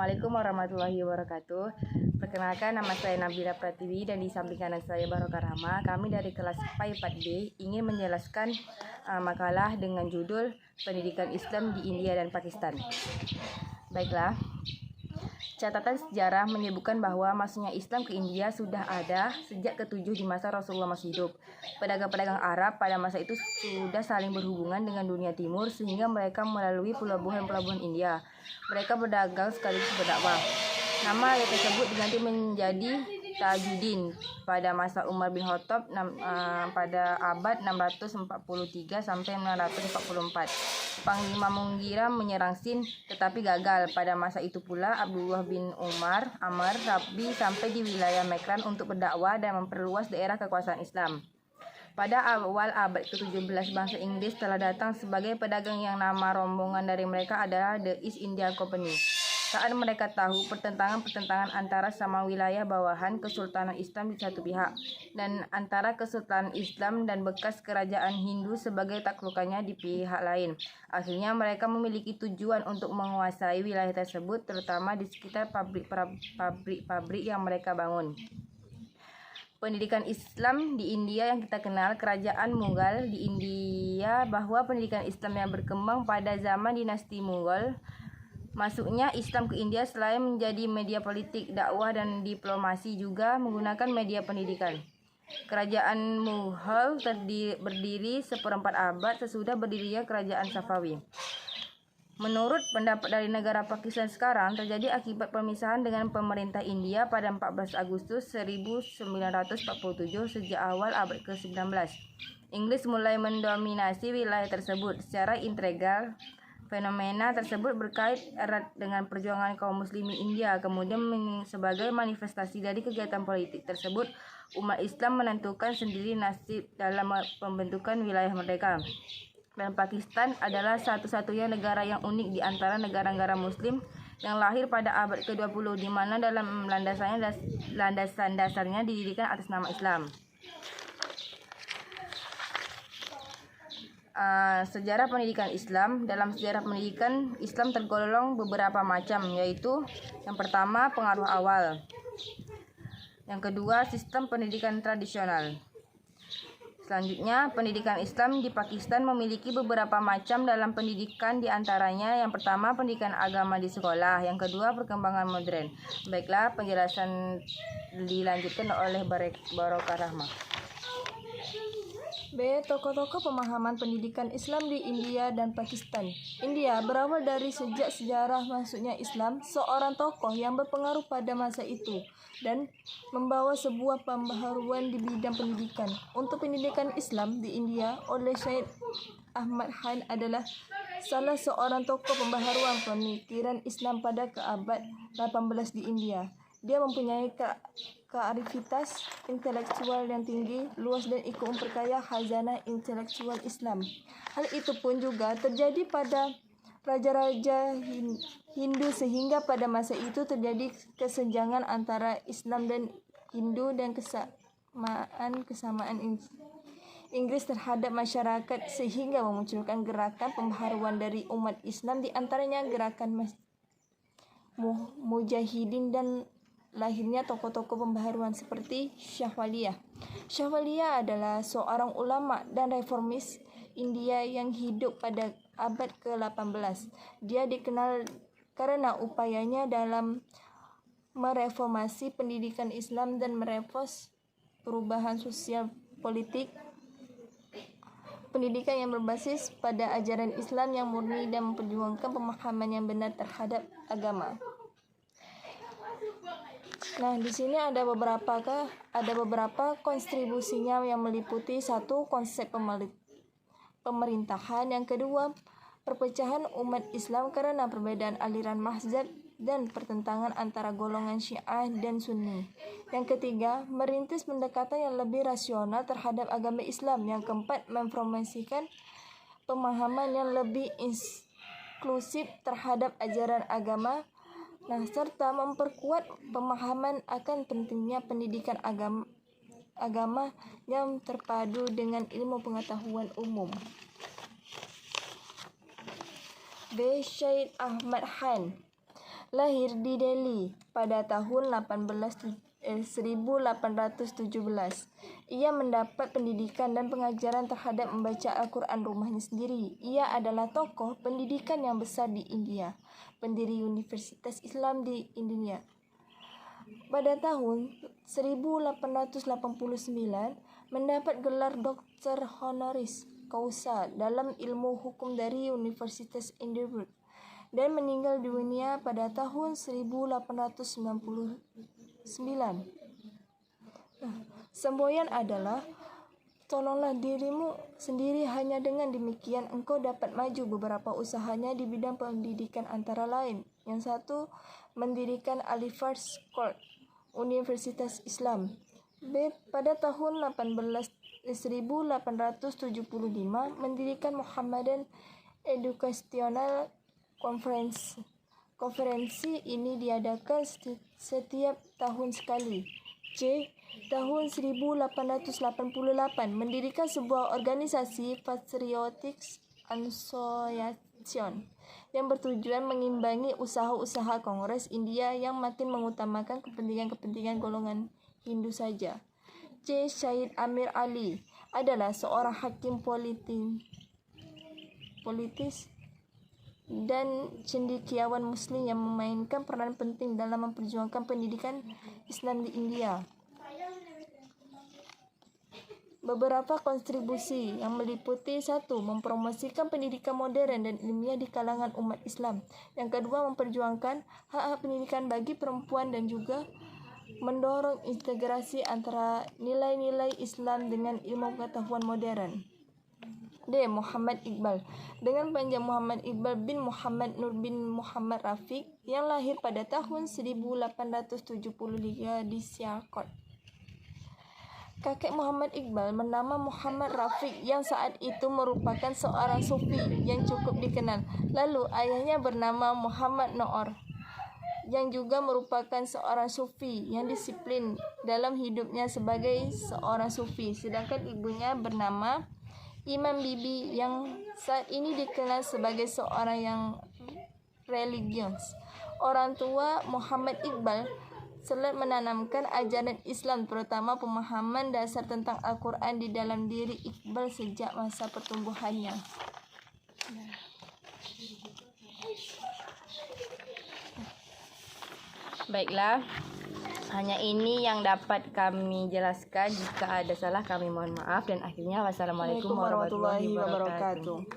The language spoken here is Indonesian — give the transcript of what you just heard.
Assalamualaikum warahmatullahi wabarakatuh. Perkenalkan, nama saya Nabila Pratiwi dan di samping kanan saya Barokah Rahma. Kami dari kelas PAI 4B ingin menjelaskan makalah dengan judul Pendidikan Islam di India dan Pakistan. Baiklah. Catatan sejarah menyebutkan bahwa masuknya Islam ke India sudah ada sejak ke-7 di masa Rasulullah masih hidup. Pedagang-pedagang Arab pada masa itu sudah saling berhubungan dengan dunia timur sehingga mereka melalui pelabuhan-pelabuhan India. Mereka berdagang sekaligus berdakwah. Nama ayat tersebut diganti menjadi Tajuddin pada masa Umar bin Khattab pada abad 643 sampai 944. Panglima mengira menyerang Sind tetapi gagal. Pada masa itu pula Abdullah bin Umar Amr Rabbi sampai di wilayah Mekran untuk berdakwah dan memperluas daerah kekuasaan Islam. Pada awal abad ke-17 bangsa Inggris telah datang sebagai pedagang yang nama rombongan dari mereka adalah The East India Company. Saat mereka tahu pertentangan antara sama wilayah bawahan Kesultanan Islam di satu pihak dan antara Kesultanan Islam dan bekas kerajaan Hindu sebagai taklukannya di pihak lain. Akhirnya mereka memiliki tujuan untuk menguasai wilayah tersebut, terutama di sekitar pabrik-pabrik yang mereka bangun. Pendidikan Islam di India yang kita kenal, kerajaan Mughal di India, bahwa pendidikan Islam yang berkembang pada zaman dinasti Mughal. Masuknya Islam ke India selain menjadi media politik, dakwah, dan diplomasi juga menggunakan media pendidikan. Kerajaan Mughal berdiri seperempat abad sesudah berdirinya kerajaan Safawi. Menurut pendapat dari negara Pakistan sekarang, terjadi akibat pemisahan dengan pemerintah India pada 14 Agustus 1947 sejak awal abad ke-19. Inggris mulai mendominasi wilayah tersebut secara integral. Fenomena tersebut berkait erat dengan perjuangan kaum muslimin India. Kemudian sebagai manifestasi dari kegiatan politik tersebut, umat Islam menentukan sendiri nasib dalam pembentukan wilayah mereka. Dan Pakistan adalah satu-satunya negara yang unik di antara negara-negara muslim yang lahir pada abad ke-20 di mana dalam landasan dasarnya didirikan atas nama Islam. Sejarah pendidikan Islam. Dalam sejarah pendidikan Islam tergolong beberapa macam, yaitu yang pertama pengaruh awal, yang kedua sistem pendidikan tradisional. Selanjutnya, pendidikan Islam di Pakistan memiliki beberapa macam dalam pendidikan, diantaranya yang pertama pendidikan agama di sekolah, yang kedua perkembangan modern. Baiklah, penjelasan dilanjutkan oleh Barokah Rahma. B. Tokoh-tokoh pemahaman pendidikan Islam di India dan Pakistan. India berawal dari sejak sejarah masuknya Islam, seorang tokoh yang berpengaruh pada masa itu dan membawa sebuah pembaharuan di bidang pendidikan. Untuk pendidikan Islam di India oleh Syed Ahmad Khan adalah salah seorang tokoh pembaharuan pemikiran Islam pada abad 18 di India. Dia mempunyai kearifan intelektual yang tinggi, luas dan ikut memperkaya khazanah intelektual Islam. Hal itu pun juga terjadi pada raja-raja Hindu sehingga pada masa itu terjadi kesenjangan antara Islam dan Hindu dan kesamaan Inggris terhadap masyarakat sehingga memunculkan gerakan pembaharuan dari umat Islam, di antaranya gerakan Mujahidin dan lahirnya tokoh-tokoh pembaharuan seperti Shah Waliyah. Shah Waliyah adalah seorang ulama dan reformis India yang hidup pada abad ke-18. Dia dikenal karena upayanya dalam mereformasi pendidikan Islam dan merespons perubahan sosial politik pendidikan yang berbasis pada ajaran Islam yang murni dan memperjuangkan pemahaman yang benar terhadap agama. Nah, di sini ada beberapa kontribusinya yang meliputi satu, konsep pemerintahan, yang kedua, perpecahan umat Islam karena perbedaan aliran mazhab dan pertentangan antara golongan Syiah dan Sunni. Yang ketiga, merintis pendekatan yang lebih rasional terhadap agama Islam. Yang keempat, mempromosikan pemahaman yang lebih inklusif terhadap ajaran agama. Nah, serta memperkuat pemahaman akan pentingnya pendidikan agama yang terpadu dengan ilmu pengetahuan umum. B. Syed Ahmad Khan. Lahir di Delhi pada tahun 1817. Ia mendapat pendidikan dan pengajaran terhadap membaca Al-Quran rumahnya sendiri. Ia adalah tokoh pendidikan yang besar di India, pendiri Universitas Islam di India. Pada tahun 1889, mendapat gelar Doktor Honoris Causa dalam ilmu hukum dari Universitas Edinburgh dan meninggal dunia pada tahun 1899. Semboyan adalah, tolonglah dirimu sendiri, hanya dengan demikian engkau dapat maju. Beberapa usahanya di bidang pendidikan antara lain: yang satu, mendirikan Aligarh School, Universitas Islam. B. Pada tahun 1875 mendirikan Muhammadan Educational Conference. Konferensi ini diadakan setiap tahun sekali. C. Tahun 1888 mendirikan sebuah organisasi Patriotic Association yang bertujuan mengimbangi usaha-usaha Kongres India yang makin mengutamakan kepentingan golongan Hindu saja. C. Syed Amir Ali adalah seorang hakim politis dan cendekiawan Muslim yang memainkan peran penting dalam memperjuangkan pendidikan Islam di India. Beberapa kontribusi yang meliputi: 1. Mempromosikan pendidikan modern dan ilmiah di kalangan umat Islam. Yang kedua, memperjuangkan hak-hak pendidikan bagi perempuan dan juga mendorong integrasi antara nilai-nilai Islam dengan ilmu pengetahuan modern. D. Muhammad Iqbal. Dengan panjang Muhammad Iqbal bin Muhammad Nur bin Muhammad Rafiq, yang lahir pada tahun 1873 di Sialkot. Kakek Muhammad Iqbal bernama Muhammad Rafiq yang saat itu merupakan seorang sufi yang cukup dikenal. Lalu ayahnya bernama Muhammad Noor yang juga merupakan seorang sufi yang disiplin dalam hidupnya sebagai seorang sufi. Sedangkan ibunya bernama Imam Bibi yang saat ini dikenal sebagai seorang yang religius. Orang tua Muhammad Iqbal selalu menanamkan ajaran Islam, terutama pemahaman dasar tentang Al-Quran di dalam diri Iqbal sejak masa pertumbuhannya. Baiklah, hanya ini yang dapat kami jelaskan. Jika ada salah kami mohon maaf, dan akhirnya wassalamualaikum warahmatullahi wabarakatuh.